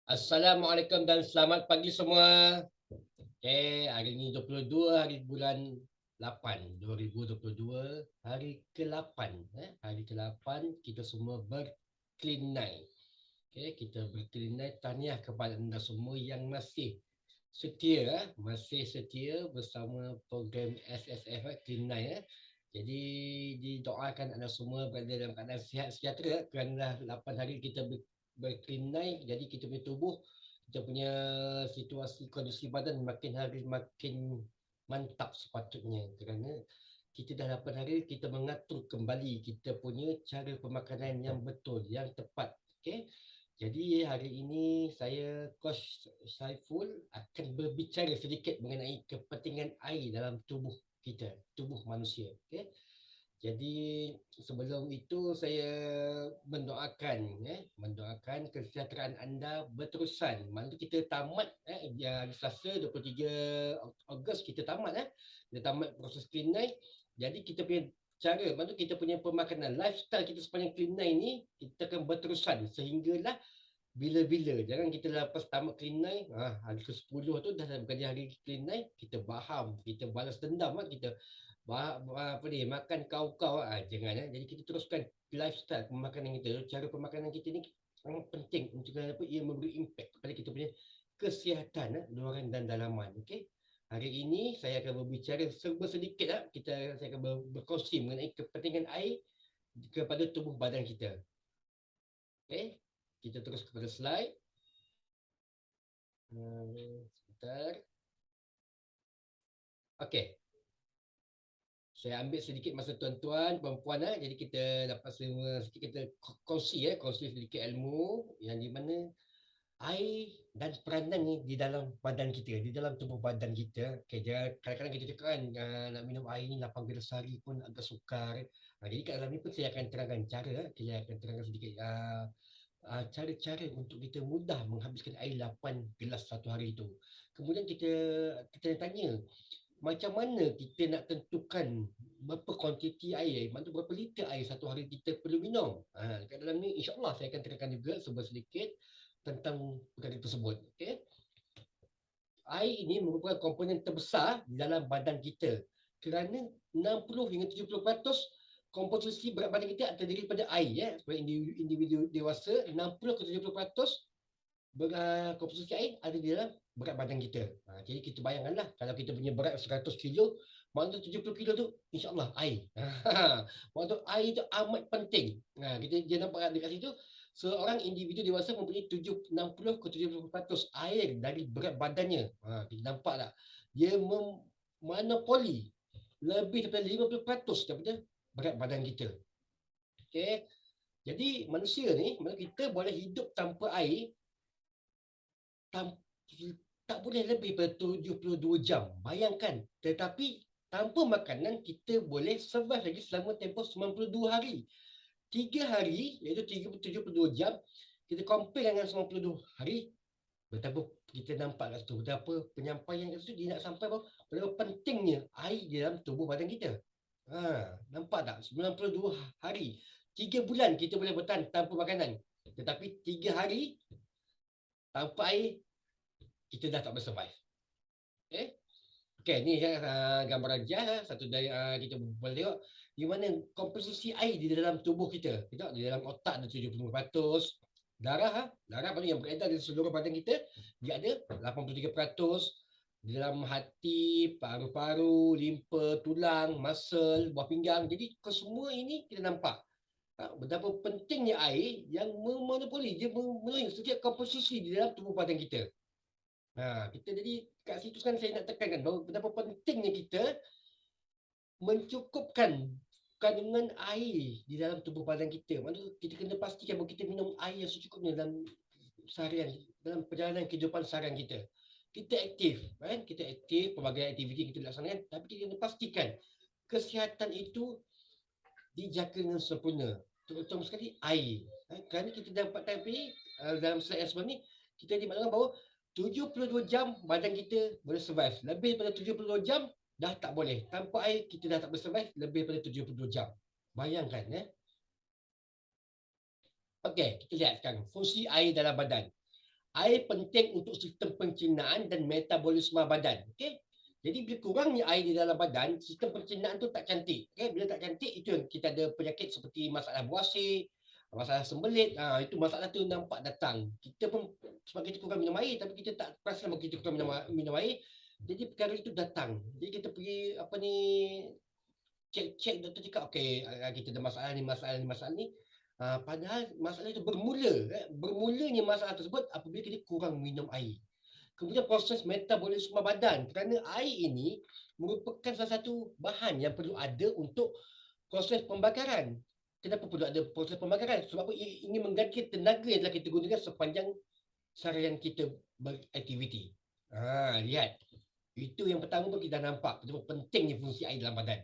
Assalamualaikum dan selamat pagi semua. Hari ini 22 hari bulan 8 2022, hari ke-8 hari ke-8 kita semua berclean night. Kita berclean night, tahniah kepada anda semua yang masih setia bersama program SSF Clean Night. Jadi didoakan anda semua berada dalam keadaan sihat sejahtera kerana 8 hari kita berclean night, jadi kita punya tubuh, kita punya situasi kondisi badan makin hari makin mantap sepatutnya kerana kita dah 8 hari kita mengatur kembali kita punya cara pemakanan yang betul, yang tepat. Jadi hari ini saya Coach Saiful akan berbicara sedikit mengenai kepentingan air dalam tubuh kita, tubuh manusia. Jadi sebelum itu saya mendoakan kesejahteraan anda berterusan. Maksud kita tamat hari Selasa 23 Ogos kita tamat kita tamat proses clean night. Jadi kita punya cara, maksud kita punya pemakanan, lifestyle kita sepanjang clean night ni kita akan berterusan sehinggalah bila-bila. Jangan kita lepas tamat clean night, hari ke-10 tu dah bukan hari clean night, kita baham, kita balas dendam kita makan kau-kau jangan. Jadi kita teruskan lifestyle pemakanan kita, cara pemakanan kita ni sangat penting untuk apa ia memberi impak kepada kita punya kesihatan luaran dan dalaman. Hari ini saya akan berbicara sedikit saya akan berkongsi mengenai kepentingan air kepada tubuh badan kita. Kita terus kepada slide. Sebentar. Saya ambil sedikit masa tuan-tuan, puan-puan jadi kita dapat semua sikit kita kongsi sedikit ilmu yang di mana air dan peranan ni di dalam badan kita, di dalam tubuh badan kita. Kadang-kadang kita cakap kan nak minum air ni 8 gelas sehari pun agak sukar. Jadi kat dalam ni pun saya akan terangkan saya akan terangkan sedikit cara-cara untuk kita mudah menghabiskan air 8 gelas satu hari itu. Kemudian kita tanya, macam mana kita nak tentukan berapa kuantiti air, maksud berapa liter air satu hari kita perlu minum. Kat dalam ni insya-Allah saya akan terangkan juga sedikit tentang perkara tersebut. Air ini merupakan komponen terbesar di dalam badan kita kerana 60 hingga 70% komposisi berat badan kita terdiri daripada air. Sebagai individu dewasa, 60 ke 70% komposisi air ada di dalam berat badan kita. Jadi kita bayangkanlah kalau kita punya berat 100 kilo, maksud 70 kilo tu insya-Allah air. Maksud air itu amat penting. Dia nampak dekat situ, seorang individu dewasa mempunyai 60 ke 70% air dari berat badannya. Kita nampak tak? Dia monopoli lebih daripada 50% daripada berat badan kita. Jadi manusia ni, kita boleh hidup tanpa air tak boleh lebih daripada 72 jam. Bayangkan. Tetapi tanpa makanan, kita boleh survive lagi selama tempoh 92 hari. 3 hari, iaitu 72 jam, kita compare dengan 92 hari, betapa kita nampak kat situ, betapa penyampaian kat situ, dia nak sampai betapa pentingnya air di dalam tubuh badan kita. Nampak tak? 92 hari. 3 bulan kita boleh bertahan tanpa makanan. Tetapi 3 hari tanpa air, kita dah tak boleh survive. Ni gambar aja satu dari kita boleh tengok di mana komposisi air di dalam tubuh kita. Kita di dalam otak ada 70%, darah yang beredar di seluruh badan kita dia ada 83%, di dalam hati, paru-paru, limpa, tulang, muscle, buah pinggang. Jadi kesemua ini kita nampak betapa pentingnya air yang memonopoli, dia memenuhi setiap komposisi di dalam tubuh badan kita. Kita jadi kat situ kan saya nak tekankan bahawa betapa pentingnya kita mencukupkan kandungan air di dalam tubuh badan kita. Maksud kita kena pastikan bahawa kita minum air yang secukupnya dalam seharian, dalam perjalanan kehidupan seharian kita. Kita aktif, pelbagai aktiviti kita laksanakan, tapi kita kena pastikan kesihatan itu dijaga dengan sempurna. Terutama sekali air. Kerana kita dapat tahu dalam slide yang sebelum ni, kita dimaklumkan bahawa 72 jam badan kita boleh survive. Lebih daripada 72 jam dah tak boleh. Tanpa air kita dah tak boleh survive lebih daripada 72 jam. Bayangkan kita lihat sekarang fungsi air dalam badan. Air penting untuk sistem pencernaan dan metabolisme badan. Okey. Jadi bila kurangnya air di dalam badan, sistem pencernaan tu tak cantik. Okay? Bila tak cantik, itu yang kita ada penyakit seperti masalah buasir, masalah sembelit. Itu masalah tu nampak datang. Kita pun sebab kita kurang minum air, tapi kita tak perasan bahawa kita kurang minum air. Jadi perkara itu datang. Jadi kita pergi apa ni, cek doktor cakap okey, kita ada masalah ni, masalah ni. Padahal masalah itu bermulanya masalah tersebut apabila kita kurang minum air. Kemudian proses metabolisme badan, kerana air ini merupakan salah satu bahan yang perlu ada untuk proses pembakaran. Kenapa perlu ada proses pembakaran? Sebab apa? Ini mengganti tenaga yang telah kita gunakan sepanjang seharian kita beraktiviti. Lihat. Itu yang pertama pun kita dah nampak betapa pentingnya fungsi air dalam badan.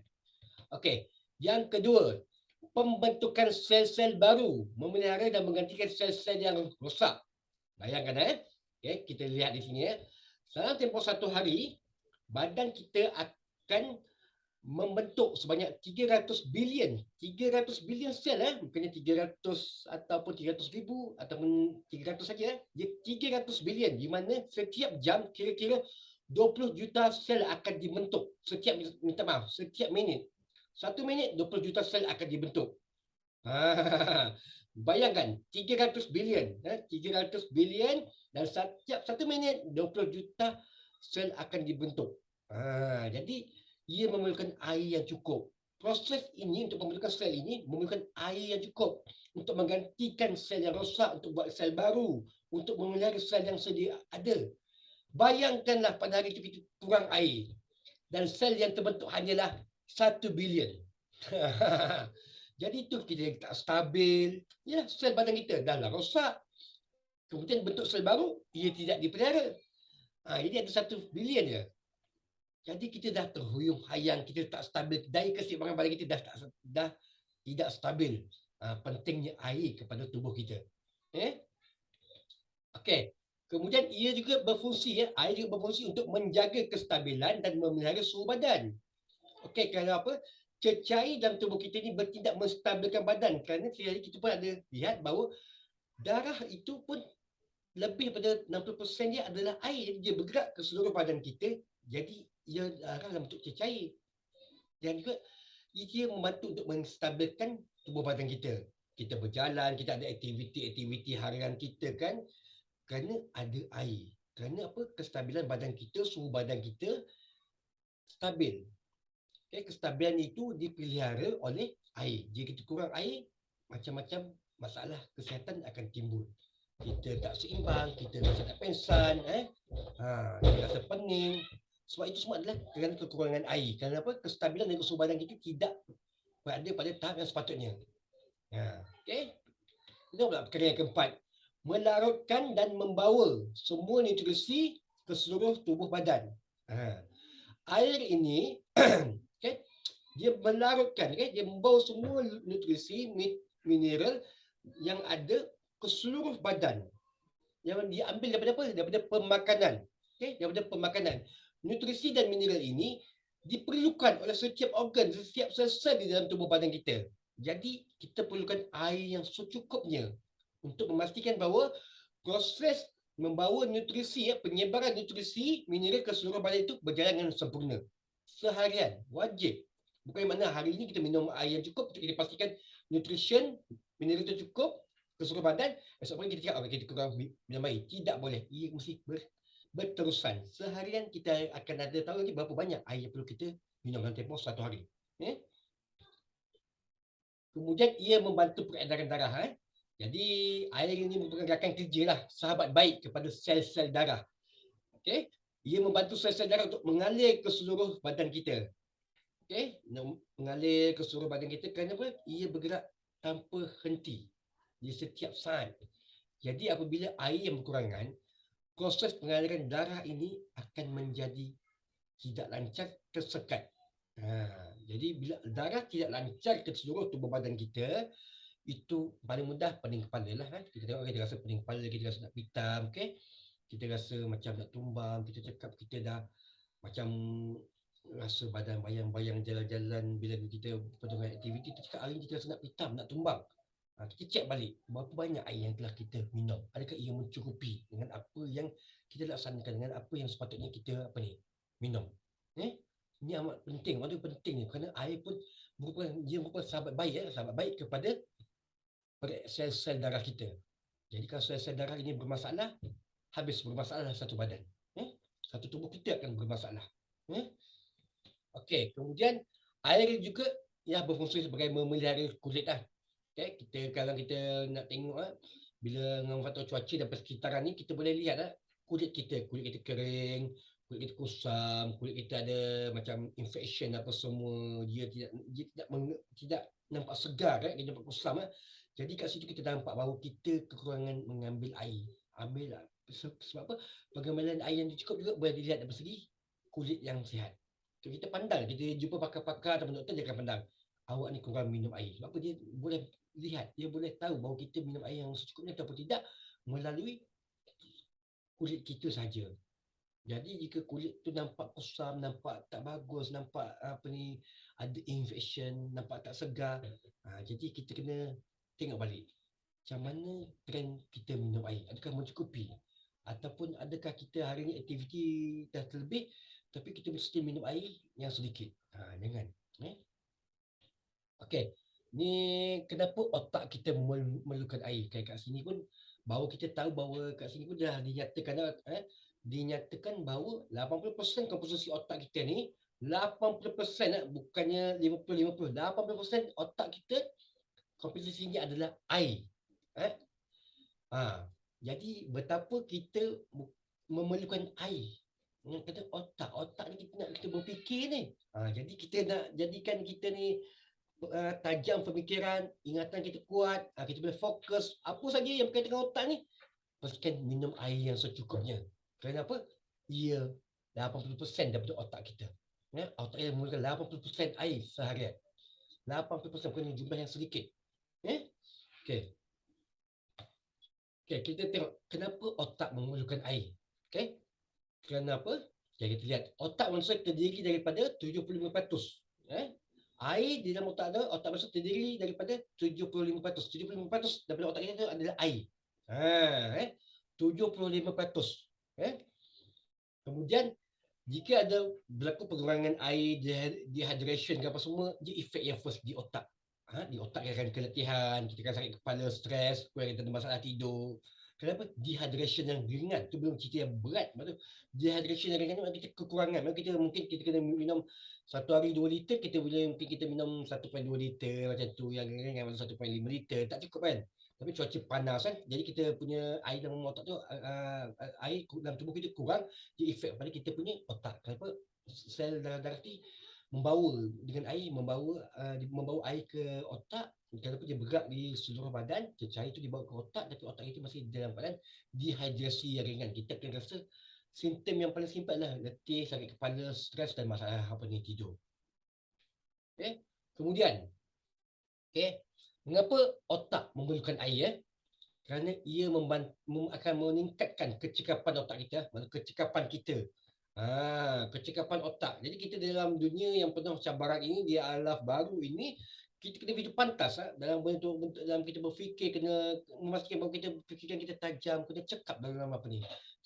Okey, yang kedua, pembentukan sel-sel baru, memelihara dan menggantikan sel-sel yang rosak. Bayangkan okay, kita lihat di sini dalam tempoh 1 hari, badan kita akan membentuk sebanyak 300 bilion sel bukannya 300 ataupun 300 ribu ataupun 300 saja dia 300 bilion di mana setiap jam kira-kira 20 juta sel akan dibentuk setiap minit 1 minit 20 juta sel akan dibentuk. Bayangkan 300 bilion 300 bilion dan setiap 1 minit 20 juta sel akan dibentuk. Jadi ia memerlukan air yang cukup. Proses ini untuk pembentukan sel ini memerlukan air yang cukup untuk menggantikan sel yang rosak, untuk buat sel baru, untuk memelihara sel yang sedia ada. Bayangkanlah pada hari itu kita kurang air dan sel yang terbentuk hanyalah 1 bilion. Jadi itu kita tak stabil. Ya, sel badan kita dah lah rosak. Kemudian bentuk sel baru, ia tidak dipelihara. Jadi ada 1 bilion je. Jadi kita dah terhuyung-hayang, kita tak stabil. Daya keseimbangan badan kita dah tidak stabil. Pentingnya air kepada tubuh kita. Okey. Kemudian ia juga berfungsi, air juga berfungsi untuk menjaga kestabilan dan memelihara suhu badan. Okey, kerana apa? Cecair dalam tubuh kita ni bertindak menstabilkan badan. Kerana kita pun ada lihat bahawa darah itu pun lebih daripada 60% dia adalah air. Dia bergerak ke seluruh badan kita. Jadi ia darah dalam bentuk cecair. Dan juga ia membantu untuk menstabilkan tubuh badan kita. Kita berjalan, kita ada aktiviti-aktiviti harian kita kan. Kerana ada air. Kerana apa? Kestabilan badan kita, suhu badan kita stabil. Okay, kestabilan itu dipelihara oleh air. Jika kita kurang air, macam-macam masalah kesihatan akan timbul. Kita tak seimbang, kita rasa tak pensan, kita rasa pening. Sebab itu semua adalah kerana kekurangan air. Kerana apa? Kestabilan dan suhu badan kita tidak berada pada tahap yang sepatutnya. Okay? Itu pula perkara yang keempat. Melarutkan dan membawa semua nutrisi ke seluruh tubuh badan. Air ini okay, dia melarutkan, dia membawa semua nutrisi, mineral yang ada ke seluruh badan. Yang diambil daripada apa? Daripada pemakanan. Okay, daripada pemakanan. Nutrisi dan mineral ini diperlukan oleh setiap organ, setiap sel-sel di dalam tubuh badan kita. Jadi, kita perlukan air yang secukupnya untuk memastikan bahawa proses membawa nutrisi, penyebaran nutrisi, mineral ke seluruh badan itu berjalan dengan sempurna. Seharian, wajib. Bukan mana hari ini kita minum air yang cukup untuk kita pastikan nutrition, mineral itu cukup ke seluruh badan. Esok pagi kita cakap, kita kurang minum air. Tidak boleh. Ia mesti berterusan. Seharian kita akan ada tahu lagi berapa banyak air yang perlu kita minum dalam tempoh 1 hari. Kemudian ia membantu peredaran darah. Jadi air ini merupakan rakan kerja lah, sahabat baik kepada sel-sel darah. Okay? Ia membantu sel-sel darah untuk mengalir ke seluruh badan kita. Okay? Mengalir ke seluruh badan kita kerana apa? Ia bergerak tanpa henti di setiap saat. Jadi apabila air yang berkurangan, proses pengaliran darah ini akan menjadi tidak lancar, tersekat. Jadi bila darah tidak lancar ke seluruh tubuh badan kita, itu paling mudah pening kepala lah. Kita tengok kita rasa pening kepala, kita rasa nak pitam, okay? Kita rasa macam nak tumbang, kita cakap kita dah macam rasa badan bayang-bayang jalan-jalan bila kita dengan aktiviti, kita cakap hari ni kita rasa nak pitam, nak tumbang. Kita cek balik berapa banyak air yang telah kita minum. Adakah ia mencukupi dengan apa yang kita laksanakan, dengan apa yang sepatutnya kita minum. Ini amat penting. Maksudnya penting ni kerana air pun merupakan sahabat baik, sahabat baik kepada sel-sel darah kita. Jadi kalau sel-sel darah ini bermasalah, habis bermasalah satu badan. Satu tubuh kita akan bermasalah. Okey, kemudian air juga berfungsi sebagai memelihara kulit lah. Kalau kita nak tengok bila dengan faktor cuaca dan persekitaran ni, kita boleh lihat kulit kita kering, kulit kita kusam, kulit kita ada macam infection apa semua, dia tidak nampak segar, dia nampak kusam. Jadi kat situ kita nampak bahawa kita kekurangan mengambil air. Sebab apa? Pengambilan air yang cukup juga boleh dilihat dari segi kulit yang sihat. Kita pandang, kita jumpa pakar-pakar atau doktor, dia akan pandang awak ni kurang minum air. Sebab apa? Dia boleh lihat, dia boleh tahu bahawa kita minum air yang secukupnya ataupun tidak melalui kulit kita saja. Jadi jika kulit tu nampak kusam, nampak tak bagus, nampak ada infection, nampak tak segar, jadi kita kena tengok balik. Macam mana trend kita minum air? Adakah mencukupi? Ataupun adakah kita hari ni aktiviti dah terlebih tapi kita mesti minum air yang sedikit? Jangan. Okey. Ni kenapa otak kita memerlukan air? Kat sini pun bahawa kita tahu bahawa kat sini pun dah dinyatakan bahawa 80% komposisi otak kita ni 80% bukannya 50-50. 80% otak kita komposisinya adalah air. Jadi betapa kita memerlukan air. Kata otak ni kita berfikir ni. Jadi kita nak jadikan kita ni tajam pemikiran, ingatan kita kuat, kita boleh fokus. Apa saja yang berkaitan dengan otak ni, pastikan minum air yang secukupnya. Kenapa? Ia 80% daripada otak kita. Otak kita memerlukan 80% air seharian. 80% bukan jumlah yang sedikit. Okey. Kita tengok kenapa otak memerlukan air. Kenapa? Kita lihat otak manusia terdiri daripada 75%. Air di dalam otak manusia terdiri daripada 75%. 75% daripada otak kita itu adalah air. 75%. Kemudian jika ada berlaku pengurangan air, dehydration ke apa semua, dia efek yang first di otak. Di otak akan keletihan, kita akan sakit kepala, stres, kita ada masalah tidur. Kenapa? Dehydration yang ringan. Itu belum cerita yang berat. Maksudnya, dehydration yang ringan ni kita kekurangan. Mungkin kita kena minum satu hari 2 liter, mungkin kita minum 1.2 liter macam tu. Yang ringan macam 1.5 liter. Tak cukup kan? Tapi cuaca panas kan. Jadi kita punya air dalam otak tu, air dalam tubuh kita kurang, dia efek pada kita punya otak. Kenapa? Sel darah ni membawa membawa air ke otak. Kalau dia bergerak di seluruh badan, cahaya itu dibawa ke otak, tapi otak itu masih dalam badan dehidrasi yang ringan. Kita akan rasa simptom yang paling simple adalah letih, sakit kepala, stres dan masalah tidur. Kemudian, mengapa otak memerlukan air? Kerana ia akan meningkatkan kecekapan otak kita, kecekapan kita. Kecekapan otak. Jadi kita dalam dunia yang penuh cabaran ini, dia alaf baru ini, kita kena hidup pantas dalam bentuk dalam kita berfikir, kena memastikan bahawa fikiran kita tajam, kena cekap dalam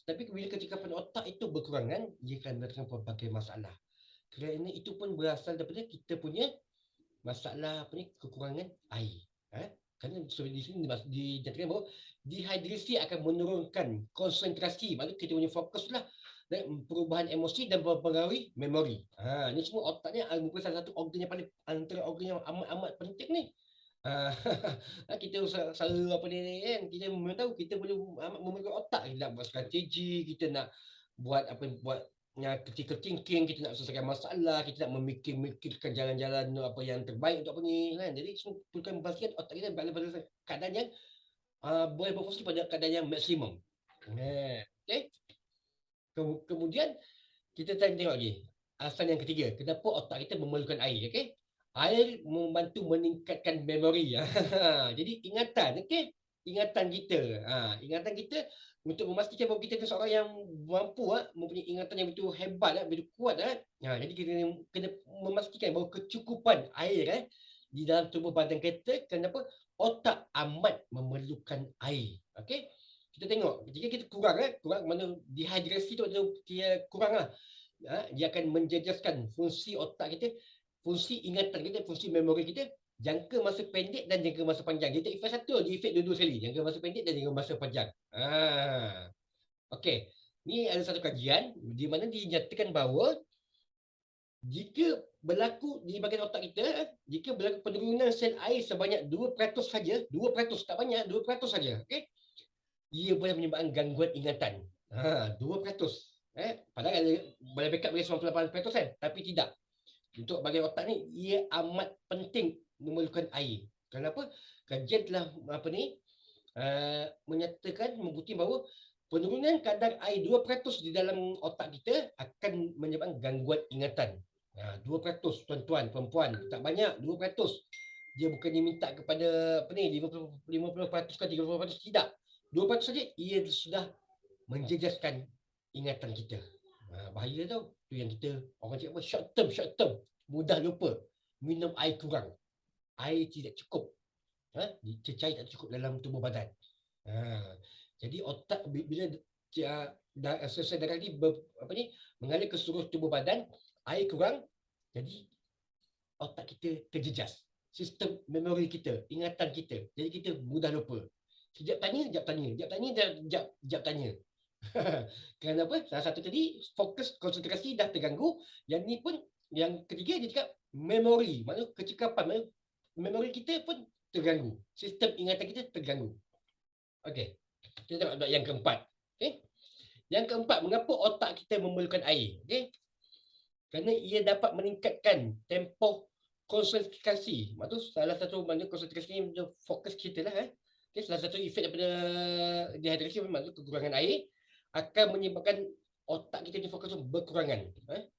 Tapi bila kecekapan otak itu berkurangan, dia akan mendatangkan pelbagai masalah. Kerana itu pun berasal daripada kita punya masalah kekurangan air. Kerana di sini dinyatakan bahawa dehidrasi akan menurunkan konsentrasi, maksudnya kita punya fokus lah, dan perubahan emosi dan mempengaruhi memori. Ini semua otak ni merupakan salah satu organ yang paling antara organ yang amat penting ni. Kita selalu kan, kita memang tahu kita perlu memerlukan otak. Kita nak buat strategi, kita nak buat critical thinking, kita nak selesaikan masalah, kita nak memikirkan jalan-jalan apa yang terbaik untuk kan. Jadi semua perlukan memastikan otak kita berada pada keadaan yang boleh berfungsi pada keadaan yang maksimum. Okay. Kemudian kita tengok lagi alasan yang ketiga, kenapa otak kita memerlukan air. Air membantu meningkatkan memori. Jadi ingatan, ingatan kita. Ingatan kita untuk memastikan bahawa kita adalah seorang yang mampu mempunyai ingatan yang begitu hebat, begitu kuat. Jadi kita kena memastikan bahawa kecukupan air di dalam tubuh badan kita. Kenapa? otak amat memerlukan air. Okey. Kita tengok ketika kita kurang mana dehidrasi tu dia kurang lah. Dia akan menjejaskan fungsi otak kita, fungsi ingatan kita, fungsi memori kita, jangka masa pendek dan jangka masa panjang. Dia tak efek satu, dia efek dua-dua sekali, jangka masa pendek dan jangka masa panjang. Okey. Ni ada satu kajian di mana dinyatakan bahawa jika berlaku di bahagian otak kita, jika berlaku penurunan sel air sebanyak 2% saja, 2% tak banyak, 2% saja, okey. Ia boleh menyebabkan gangguan ingatan. 2%. Padahal boleh backup dengan 98% kan, tapi tidak. Untuk bahagian otak ni, ia amat penting memerlukan air. Kenapa? Kajian telah menyatakan, membuktikan bahawa penurunan kadar air 2% di dalam otak kita akan menyebabkan gangguan ingatan. 2% tuan-tuan, perempuan, tak banyak, 2%. Dia bukannya minta kepada 50% ke 30%, tidak. 2% saja ia sudah menjejaskan ingatan kita. Bahaya tau. Tu yang kita orang cakap apa, short term, mudah lupa. Minum air kurang. Air tidak cukup. Cecair tak cukup dalam tubuh badan. Jadi otak bila selesai darah ni mengalir ke seluruh tubuh badan, air kurang, jadi otak kita terjejas. Sistem memori kita, ingatan kita. Jadi kita mudah lupa. Sekejap tanya, sekejap tanya. Sekejap tanya, sekejap tanya. Kenapa? Salah satu tadi, fokus konsentrasi dah terganggu. Yang ni pun, yang ketiga dia cakap memori. Maksudnya kecekapan. Maksudnya memori kita pun terganggu. Sistem ingatan kita terganggu. Okey. Kita tengok yang keempat. Okay? Yang keempat, mengapa otak kita memerlukan air? Okay? Kerana ia dapat meningkatkan tempoh konsentrasi. Maksudnya salah satu konsentrasi ni fokus kita lah. Okay? Salah satu efek daripada dehidrasi memang kekurangan air akan menyebabkan otak kita ni fokus berkurangan.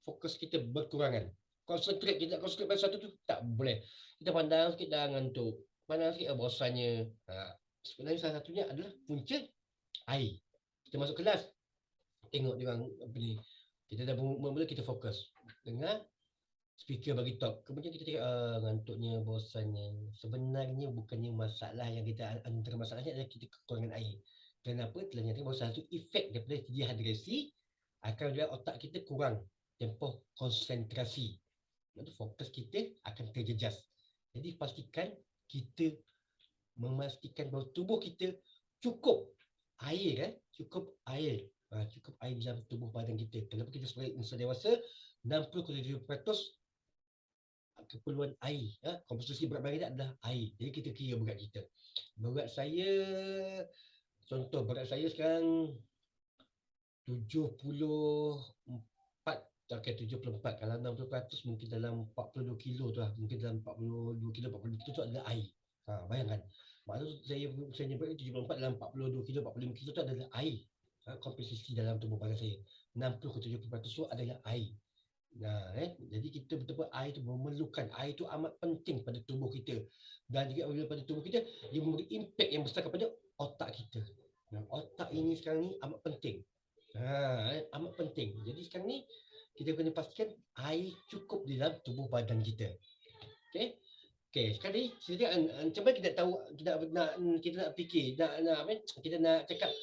Fokus kita berkurangan. Konsentrate, kita konsentrate pada satu tu tak boleh. Kita pandang sikit dah ngantuk. Pandang sikit bosannya. Sebenarnya salah satunya adalah punca air. Kita masuk kelas, tengok dia orang kita dah mula kita fokus. Dengar speaker bagi talk. Kemudian kita cakap ngantuknya, bosannya. Sebenarnya bukannya masalah yang kita, antara masalahnya adalah kita kekurangan air. Kenapa? Telah nyatakan bahawa satu efek daripada dehidrasi akan membuat otak kita kurang tempoh konsentrasi. Maksudnya fokus kita akan terjejas. Jadi pastikan kita memastikan bahawa tubuh kita cukup air, cukup air dalam tubuh badan kita. Kenapa kita sebagai insan dewasa 60-70% keperluan air, komposisi berat badan kita adalah air. Jadi kita kira berat kita. Berat saya, contoh berat saya sekarang 74, okey 74. Kalau 60% mungkin dalam 42 kilo tu lah. Mungkin dalam 42 kilo, 42 kilo tu adalah air. Bayangkan. Maksud saya berat 74 dalam 42 kilo, 45 kilo tu adalah air. Komposisi dalam tubuh badan saya. 60-70% tu adalah air. Jadi kita betul-betul air tu memerlukan. Air tu amat penting pada tubuh kita. Dan juga pada tubuh kita, dia memberi impak yang besar kepada otak kita. Otak ini sekarang ni amat penting. Amat penting. Jadi sekarang ni kita kena pastikan air cukup di dalam tubuh badan kita. Okey. Sekali macam mana kita tahu, kita nak fikir, kita nak cakap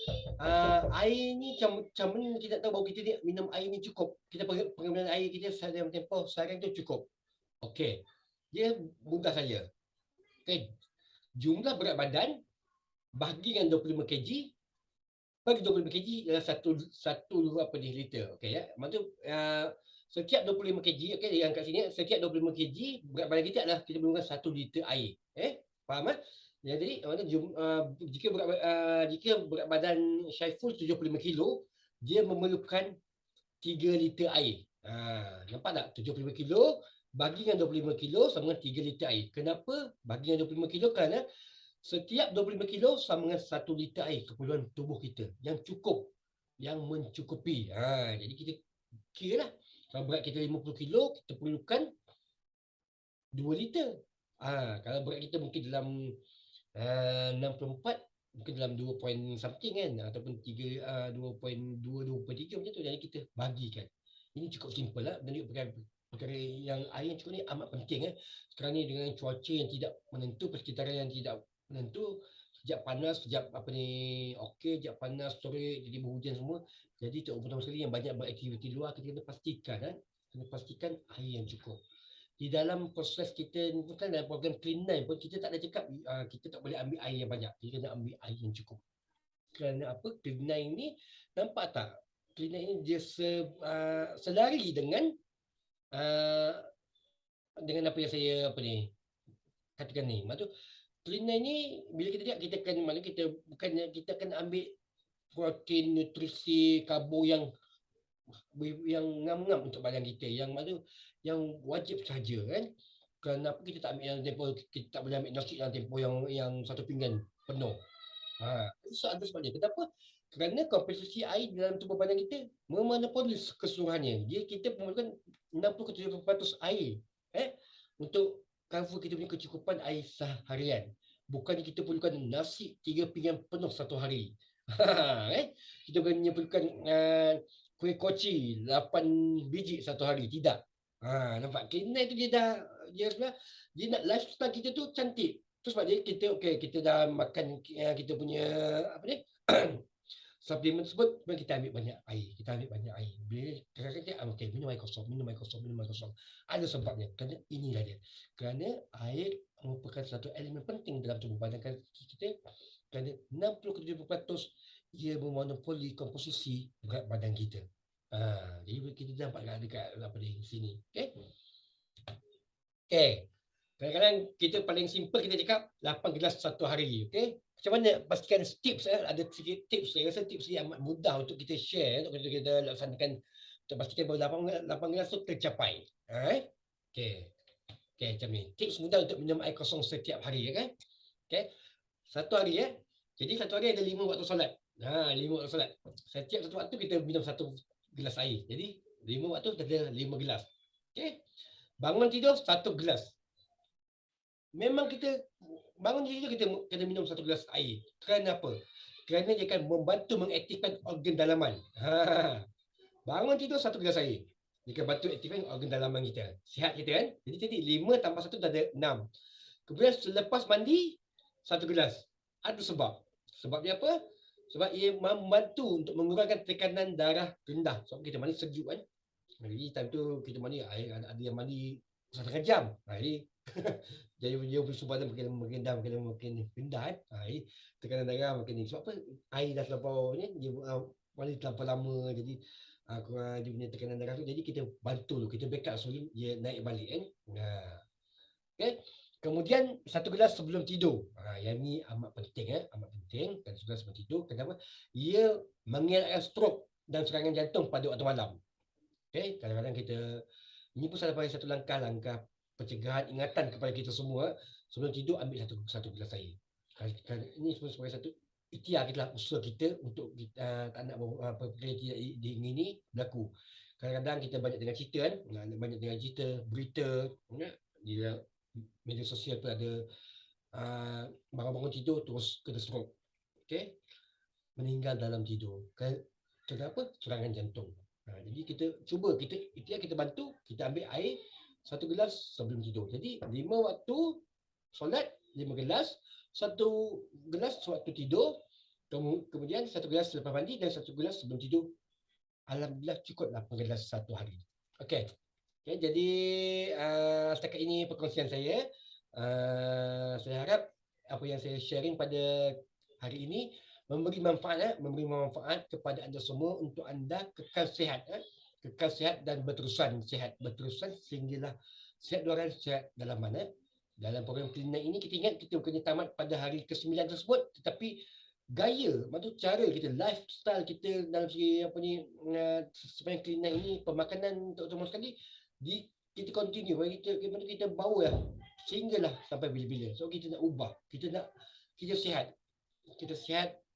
air ni macam mana kita tahu bahawa kita ni minum air ni cukup. Kita pengambilan air kita dalam tempoh seharian tu cukup. Okey. Dia mudah saja. Okey. Jumlah berat badan bahagi dengan 25 kg bagi 25 kg ialah satu liter. Okey ya. Maksudnya setiap 25 kg, okey, yang kat sini, setiap 25 kg berat badan kita adalah kita perlukan 1 liter air. Faham tak? Jadi jika berat badan Syaiful 75 kilo, dia memerlukan 3 liter air. Nampak tak? 75 kilo bagi dengan 25 kilo sama dengan 3 liter air. Kenapa bagi dengan 25 kilo? Kerana setiap 25 kilo sama dengan 1 liter air keperluan tubuh kita yang cukup, yang mencukupi. Jadi kita kira lah. Kalau berat kita 50 kilo, kita perlukan 2 liter. Kalau berat kita mungkin dalam 64, mungkin dalam 2 point something kan, ataupun 2.2, 2.3 macam tu. Jadi kita bagikan. Ini cukup simple lah. Dan juga perkara yang air yang cukup ni amat penting. Sekarang ni dengan cuaca yang tidak menentu, persekitaran yang tidak Tentu sejak panas, sejak apa ni, okey, sejak panas, sore jadi berhujan semua. Jadi untuk pertama sekali yang banyak beraktiviti luar, kita kena pastikan kena pastikan air yang cukup. Di dalam proses kita ni pun kan dalam program Clean Nine pun kita tak ada cakap kita tak boleh ambil air yang banyak. Kita kena ambil air yang cukup. Kerana apa? Clean Nine ni nampak tak? Clean Nine ni dia selari uh, dengan apa yang saya apa ni katakan ni. Maksud Cleaner ni bila kita lihat kita akan mana kita bukannya kita akan ambil protein, nutrisi, karbo yang ngam-ngam untuk badan kita, yang mana yang wajib saja kan. Kenapa kita tak ambil yang tempoh, kita tak boleh ambil nasi yang tempoh yang satu pinggan penuh. Itu ada sebab dia. Kenapa? Kerana komposisi air dalam tubuh badan kita memonopoli keseluruhannya. Dia kita memerlukan 60 ke 70% air untuk cover kita punya kecukupan air seharian. Bukan kita perlukan nasi 3 pinggan penuh satu hari. Kita bukannya perlukan kuih koci 8 biji satu hari. Tidak. Nampak? Kena itu dia sebenarnya dia nak lifestyle kita tu cantik. Tu sebab dia kita dah makan kita punya apa ni? Suplemen tersebut kita ambil banyak air. Kita ambil banyak air. Bila kadang-kadang kita minum air kosong, minum air kosong, minum air kosong. Ada sebabnya. Kerana inilah dia. Kerana air merupakan satu elemen penting dalam tubuh badan kita. Kerana 60-70% ia memonopoli komposisi berat badan kita. Jadi kita nampak dekat apa di sini. Okey. Okey. Kadang-kadang kita paling simple kita cakap 8 gelas satu hari, okey? Macam mana pastikan tips ada sikit tips. Saya rasa tips ni amat mudah untuk kita share untuk kita laksanakan untuk pastikan bahawa 8 gelas tu tercapai. Okey. Okey, macam ni. Tips mudah untuk minum air kosong setiap hari, kan? Okey. Satu hari Jadi satu hari ada 5 waktu solat. 5 waktu solat. Setiap satu waktu kita minum satu gelas air. Jadi 5 waktu ada 5 gelas. Okey. Bangun tidur satu gelas. Memang kita bangun tidur kita kena minum satu gelas air. Kenapa? Kerana dia akan membantu mengaktifkan organ dalaman. Bangun tidur satu gelas air. Dia akan bantu aktifkan organ dalaman kita. Sihat kita kan? Jadi 5 tambah 1 dah ada 6. Kemudian selepas mandi satu gelas. Ada sebab. Sebab dia apa? Sebab ia membantu untuk mengurangkan tekanan darah rendah. Sebab kita mandi sejuk kan? Jadi time tu kita mandi air ada yang mandi 1/2 jam. Jadi jadi dia bersubadan makin rendah kan. Tekanan darah makin ni. Sebab apa? Air dah terlampau ni dia mandi terlampau lama jadi dia punya tekanan darah tu jadi kita bantu dulu, kita backup sebelum dia naik balik kan. Okay. Kemudian satu gelas sebelum tidur. Yang ni amat penting amat penting dan segelas sebelum tidur. Kenapa? Ia mengelakkan stroke dan serangan jantung pada waktu malam. Okay. Kadang-kadang kita ini pun satu langkah pencegahan ingatan kepada kita semua. Sebelum tidur ambil satu gelas air. Ini sebagai satu ikhtiar kita lah, usaha kita untuk kita tak nak perkara tidak diingini berlaku. Kadang-kadang kita banyak dengar cerita kan, banyak dengar cerita, berita di media sosial tu ada bangun-bangun tidur terus kena stroke. Okey. Meninggal dalam tidur. Kenapa? Serangan jantung. Jadi kita cuba kita bantu, kita ambil air satu gelas sebelum tidur. Jadi 5 waktu solat 5 gelas, 1 gelas waktu tidur, kemudian 1 gelas selepas mandi dan 1 gelas sebelum tidur. Alhamdulillah cukup 8 gelas satu hari. Okey. Okay, jadi setakat ini perkongsian saya. Saya harap apa yang saya sharing pada hari ini memberi manfaat kepada anda semua untuk anda kekal sihat dan berterusan sehinggalah sihat luaran sihat dalam mana. Dalam program Clean Night ini kita ingat kita bukannya tamat pada hari ke-9 tersebut, tetapi gaya, maksud cara kita, lifestyle kita dalam segi apa ni sepanjang Clean Night ini, pemakanan terutama sekali kita continue, kita bawa sehinggalah sampai bila-bila. So kita nak ubah, kita sihat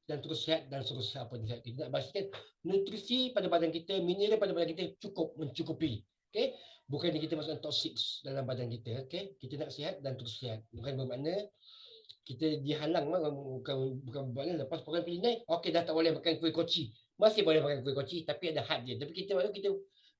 dan terus sihat dan seterusnya apa sihat. Kita nak pastikan nutrisi pada badan kita, mineral pada badan kita mencukupi. Okey, bukan kita masukkan toksik dalam badan kita. Okey, kita nak sihat dan terus sihat. Bukan bermakna kita dihalang bukan bermakna lepas program Clean Night, okey dah tak boleh makan kuih koci. Masih boleh makan kuih koci tapi ada had dia. Tapi kita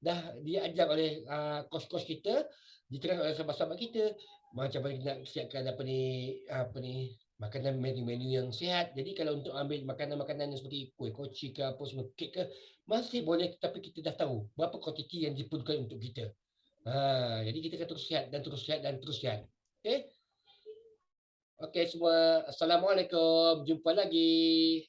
dah diajar oleh kos-kos kita, diterangkan oleh sahabat-sahabat kita macam mana kita nak siapkan apa ni makanan menu-menu yang sihat. Jadi kalau untuk ambil makanan-makanan yang seperti kuih koci ke apa semua kek ke masih boleh, tapi kita dah tahu berapa kuantiti yang diperlukan untuk kita. Jadi kita akan terus sihat dan terus sihat dan terus sihat. Okey. Okey semua. Assalamualaikum. Jumpa lagi.